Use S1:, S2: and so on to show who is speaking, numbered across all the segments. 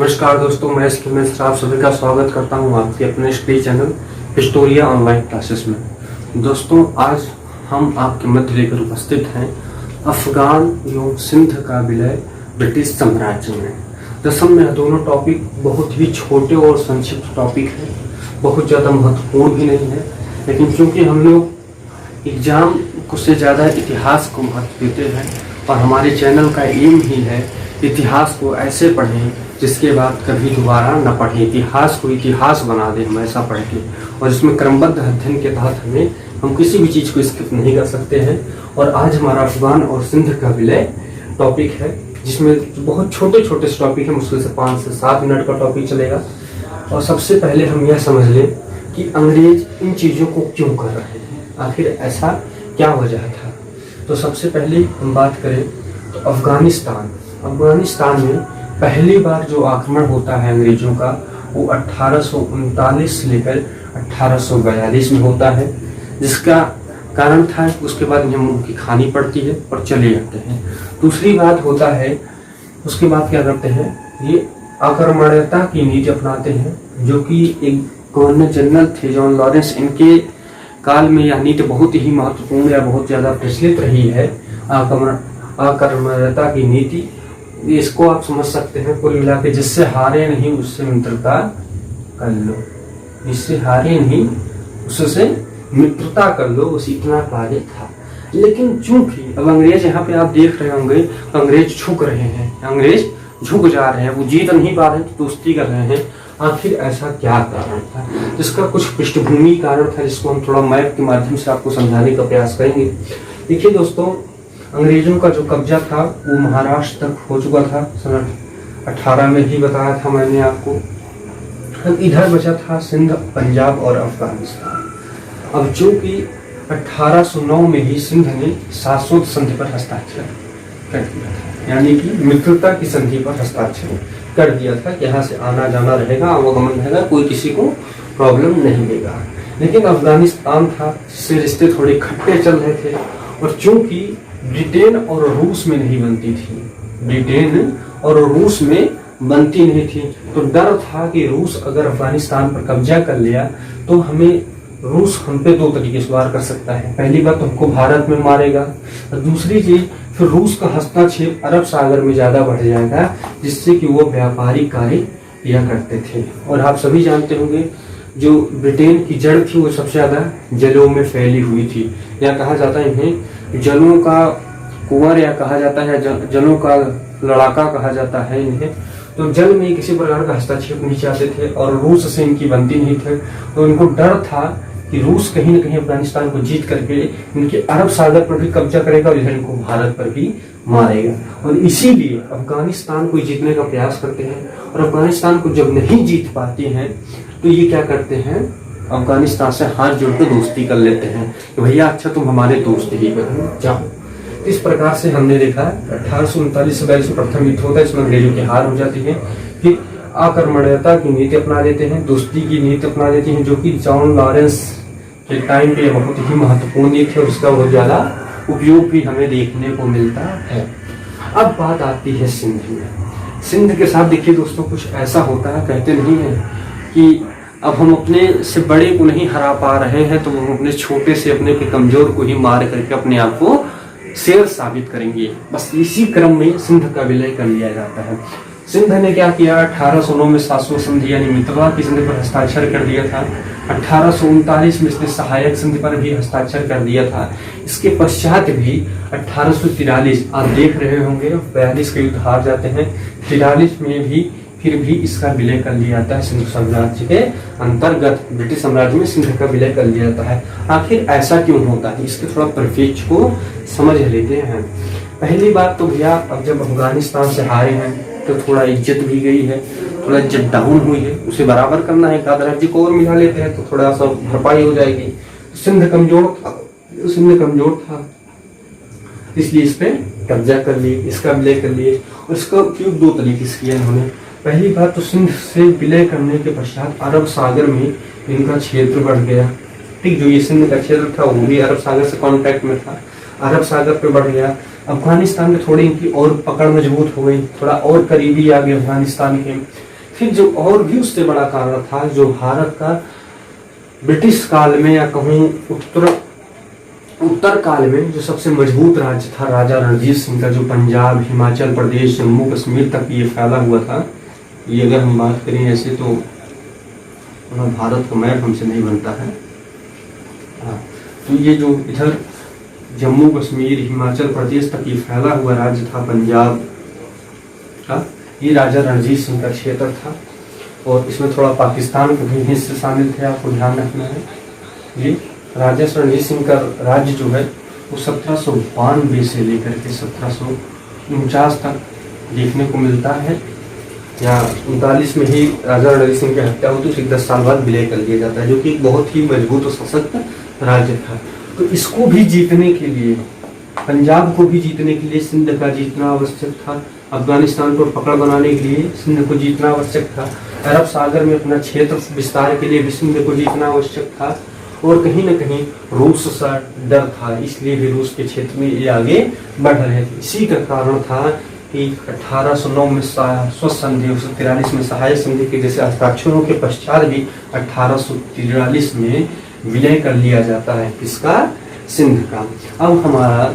S1: नमस्कार दोस्तों, मैं इसके मिश्र आप सभी का स्वागत करता हूं आपके अपने study channel Historia online classes में। दोस्तों, आज हम आपके मध्य लेकर उपस्थित हैं अफगान एवं सिंध का विलय ब्रिटिश साम्राज्य में। दरअसल में दोनों टॉपिक बहुत ही छोटे और संक्षिप्त टॉपिक हैं, बहुत ज़्यादा महत्वपूर्ण भी नहीं है, लेकिन क्योंकि हम लोग एग्जाम को से ज़्यादा इतिहास को महत्व देते हैं और हमारे चैनल का एम ही है इतिहास को ऐसे पढ़ें जिसके बाद कभी दोबारा न पढ़ें, इतिहास को इतिहास बना दें हम ऐसा पढ़ के, और इसमें क्रमबद्ध अध्ययन के तहत हम किसी भी चीज़ को स्किप नहीं कर सकते हैं। और आज हमारा अफगान और सिंध का विलय टॉपिक है, जिसमें बहुत छोटे छोटे टॉपिक है, मुश्किल से 5 से 7 मिनट का टॉपिक चलेगा। और सबसे पहले हम यह समझ लें कि अंग्रेज इन चीज़ों को क्यों कर रहे हैं, आखिर ऐसा क्या वजह था। तो सबसे पहले हम बात करें तो अफगानिस्तान में पहली बार जो आक्रमण होता है अंग्रेजों का वो 1839 से लेकर 1842 में होता है, जिसका कारण था उसके बाद इन्हें मुंह की खानी पड़ती है और चले जाते हैं। दूसरी बात होता है, उसके बाद क्या करते हैं, ये आक्रमणीयता की नीति अपनाते हैं, जो कि एक गवर्नर जनरल थे जॉन लॉरेंस, इनके काल में यह नीति बहुत ही महत्वपूर्ण या बहुत ज़्यादा प्रचलित रही है। आक्रमणीयता की नीति, इसको आप समझ सकते हैं कुल मिला के, जिससे हारे नहीं उससे मित्रता कर लो, जिससे हारे नहीं उससे मित्रता कर लो, बस इतना कार्य था। लेकिन चूंकि अब अंग्रेज, यहाँ पे आप देख रहे होंगे तो अंग्रेज झुक रहे हैं, अंग्रेज झुक जा रहे हैं, वो जीत नहीं पा रहे तो दोस्ती कर रहे हैं। आखिर ऐसा क्या कारण था, जिसका कुछ पृष्ठभूमि कारण था, जिसको हम थोड़ा मैप के माध्यम से आपको समझाने का प्रयास करेंगे। देखिए दोस्तों, अंग्रेजों का जो कब्जा था वो महाराष्ट्र तक हो चुका था, सन 18 में ही बताया था मैंने आपको। अब इधर बचा था सिंध, पंजाब और अफगानिस्तान। अब चूंकि 1809 में ही सिंध ने शाश्वत संधि पर हस्ताक्षर कर दिया था, यानी कि मित्रता की संधि पर हस्ताक्षर कर दिया था कि यहाँ से आना जाना रहेगा, आवागमन रहेगा, कोई किसी को प्रॉब्लम नहीं देगा। लेकिन अफगानिस्तान था जिससे रिश्ते थोड़े खट्टे चल रहे थे, और चूंकि ब्रिटेन और रूस में नहीं बनती थी, ब्रिटेन और रूस में बनती नहीं थी, तो डर था कि रूस अगर अफगानिस्तान पर कब्जा कर लिया तो हमें रूस हम पे 2 तरीके से वार कर सकता है। पहली बात तो हमको भारत में मारेगा, और दूसरी चीज फिर रूस का हस्तक्षेप अरब सागर में ज्यादा बढ़ जाएगा, जिससे कि वो व्यापारिक कार्य किया करते थे। और आप सभी जानते होंगे जो ब्रिटेन की जड़ थी वो सबसे ज्यादा जलों में फैली हुई थी, या कहा जाता है इन्हें जलों का कुंवर, या कहा जाता है जलों का लड़ाका कहा जाता है इन्हें। तो जल में किसी प्रकार का हस्तक्षेप नहीं चाहते थे और रूस से इनकी बनती नहीं थी, तो इनको डर था कि रूस कहीं न कहीं अफगानिस्तान को जीत करके इनके अरब सागर पर भी कब्जा करेगा और इधर इनको भारत पर भी मारेगा। और इसीलिए अफगानिस्तान को जीतने का प्रयास करते हैं, और अफगानिस्तान को जब नहीं जीत पाते हैं तो ये क्या करते हैं, अफगानिस्तान से हाथ जोड़ कर दोस्ती कर लेते हैं कि भैया अच्छा तुम हमारे दोस्त ही बनो, जाओ। इस प्रकार से हमने देखा 1839 से 42 प्रथम युद्ध होता है, इसमें अंग्रेजों की हार हो जाती है। फिर आक्रमणीयता की नीति अपना लेते हैं, दोस्ती की नीति अपना लेते हैं, जो कि जॉन लॉरेंस के टाइम पे बहुत ही महत्वपूर्ण नीति है और उसका बहुत ज्यादा उपयोग भी हमें देखने को मिलता है। अब बात आती है सिंध में। सिंध के साथ देखिए दोस्तों, कुछ ऐसा होता है, कहते नहीं है कि अब हम अपने से बड़े को नहीं हरा पा रहे हैं तो हम अपने छोटे से अपने के कमजोर को ही मार करके अपने आप को शेर साबित करेंगे। बस इसी क्रम में सिंध का विलय कर लिया जाता है। सिंध ने क्या किया, 1809 में शाश्वत संधि यानी मित्रता की संधि पर हस्ताक्षर कर दिया था। 1839 में इसने सहायक संधि पर भी हस्ताक्षर कर दिया था। इसके पश्चात भी 1843 आप देख रहे होंगे 42 के युद्ध हार जाते हैं, 43 में भी फिर भी इसका विलय कर लिया जाता है। सिंध साम्राज्य के अंतर्गत ब्रिटिश साम्राज्य में सिंध का विलय कर लिया जाता है। आखिर ऐसा क्यों होता है, इसके थोड़ा परिप्रेक्ष्य को समझ लेते हैं। पहली बात तो भैया, अब जब अफगानिस्तान से हारे हैं तो थोड़ा इज्जत भी गई है, थोड़ा इज्जत डाउन हुई है, उसे बराबर करना है, एक राज्य को और मिला लेते हैं तो थोड़ा सा भरपाई हो जाएगी। सिंध कमजोर था, इसलिए इस पे कब्जा कर लिए, इसका विलय कर लिए। और इसका उपयोग 2 तरीके से किया इन्होंने। पहली बात तो सिंध से विलय करने के पश्चात अरब सागर में इनका क्षेत्र बढ़ गया, ठीक, जो ये सिंध का क्षेत्र था वो भी अरब सागर से कॉन्टैक्ट में था, अरब सागर पे बढ़ गया। अफगानिस्तान में थोड़ी इनकी और पकड़ मजबूत हो गई, थोड़ा और करीबी आ गए अफगानिस्तान के। फिर जो और भी उससे बड़ा कारण था, जो भारत का ब्रिटिश काल में या कहूँ उत्तर काल में जो सबसे मजबूत राज्य था राजा रणजीत सिंह का, जो पंजाब, हिमाचल प्रदेश, जम्मू कश्मीर तक ये फैला हुआ था। ये अगर हम बात करें ऐसे तो भारत का मैप हमसे नहीं बनता है। तो ये जो इधर जम्मू कश्मीर, हिमाचल प्रदेश तक ये फैला हुआ राज्य था पंजाब का, ये राजा रणजीत सिंह का क्षेत्र था। और इसमें थोड़ा पाकिस्तान के भी हिस्से शामिल थे, आपको ध्यान रखना है। ये राजा रणजीत सिंह का राज्य जो है वो 1792 से लेकर के 1749 तक देखने को मिलता है, या 39 में ही राजा रणजीत सिंह की हत्या होती है, उसे 10 साल बाद विलय कर लिया जाता है, जो कि एक बहुत ही मजबूत और सशक्त राज्य था। तो इसको भी जीतने के लिए, पंजाब को भी जीतने के लिए सिंध का जीतना आवश्यक था, अफगानिस्तान पर पकड़ बनाने के लिए सिंध को जीतना आवश्यक था, अरब सागर में अपना क्षेत्र विस्तार के लिए भी सिंध को जीतना आवश्यक था, और कहीं न कहीं रूस से डर था, इसलिए भी रूस के क्षेत्र में ये आगे बढ़ रहे थे। इसी का कारण था कि 1809 में स्वस्थ संधि, 1943 में सहायक संधि के जैसे हस्ताक्षरों के पश्चात भी 1843 में विलय कर लिया जाता है किसका, सिंध का। अब हमारा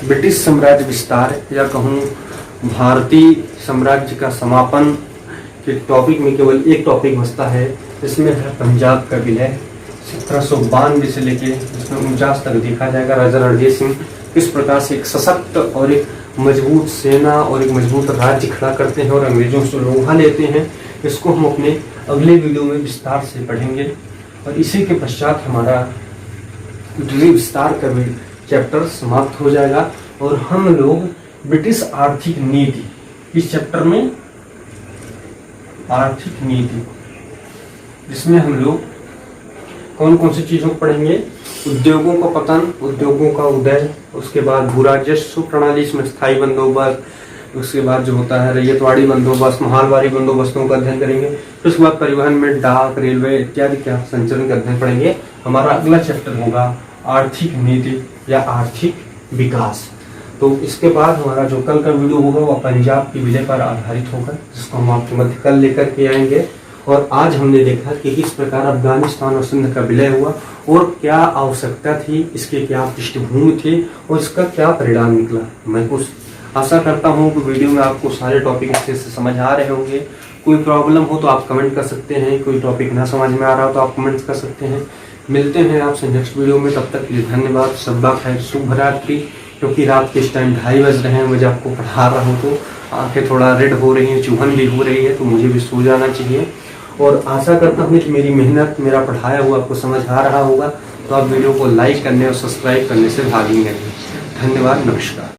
S1: ब्रिटिश साम्राज्य विस्तार या कहूँ भारतीय साम्राज्य का समापन के टॉपिक में केवल एक टॉपिक बचता है, इसमें है पंजाब का विलय 1792 से लेके 1949 तक देखा जाएगा। राजा रणजीत सिंह किस प्रकार से एक सशक्त और एक मजबूत सेना और एक मजबूत राज्य खड़ा करते हैं और अंग्रेजों से लोहा लेते हैं, इसको हम अपने अगले वीडियो में विस्तार से पढ़ेंगे। और इसी के पश्चात हमारा विस्तार का चैप्टर समाप्त हो जाएगा और हम लोग ब्रिटिश आर्थिक नीति, इस चैप्टर में आर्थिक नीति, जिसमें हम लोग कौन कौन सी चीजों को पढ़ेंगे, उद्योगों का पतन, उद्योगों का उदय, उसके बाद भू राजस्व प्रणाली, इसमें स्थायी बंदोबस्त, उसके बाद जो होता है रैयतवाड़ी बंदोबस्त, महालवारी बंदोबस्तों का अध्ययन करेंगे। फिर उसके बाद परिवहन में डाक, रेलवे इत्यादि क्या संचरण का अध्ययन पढ़ेंगे। हमारा अगला चैप्टर होगा आर्थिक नीति या आर्थिक विकास। तो इसके बाद हमारा जो कल का वीडियो होगा वो पंजाब की विलय पर आधारित होगा, जिसको हम आपके मध्य कल लेकर के आएंगे। और आज हमने देखा कि किस प्रकार अफगानिस्तान और सिंध का विलय हुआ और क्या आवश्यकता थी, इसके क्या पृष्ठभूमि थी और इसका क्या परिणाम निकला। मैं कुछ आशा करता हूँ कि वीडियो में आपको सारे टॉपिक अच्छे से समझ आ रहे होंगे। कोई प्रॉब्लम हो तो आप कमेंट कर सकते हैं, कोई टॉपिक ना समझ में आ रहा हो तो आप कमेंट्स कर सकते हैं। मिलते हैं आपसे नेक्स्ट वीडियो में, तब तक के लिए धन्यवाद। शब्बा खैर, शुभ रात्रि। क्योंकि रात के इस टाइम 2:30 बज रहे हैं, मुझे आपको पढ़ा रहा हूँ तो आंखें थोड़ा रेड हो रही हैं, चुभन भी हो रही है, तो मुझे भी सो जाना चाहिए। और आशा करता हूँ कि मेरी मेहनत, मेरा पढ़ाया हुआ आपको समझ आ रहा होगा, तो आप वीडियो को लाइक करने और सब्सक्राइब करने से भागेंगे नहीं। धन्यवाद, नमस्कार।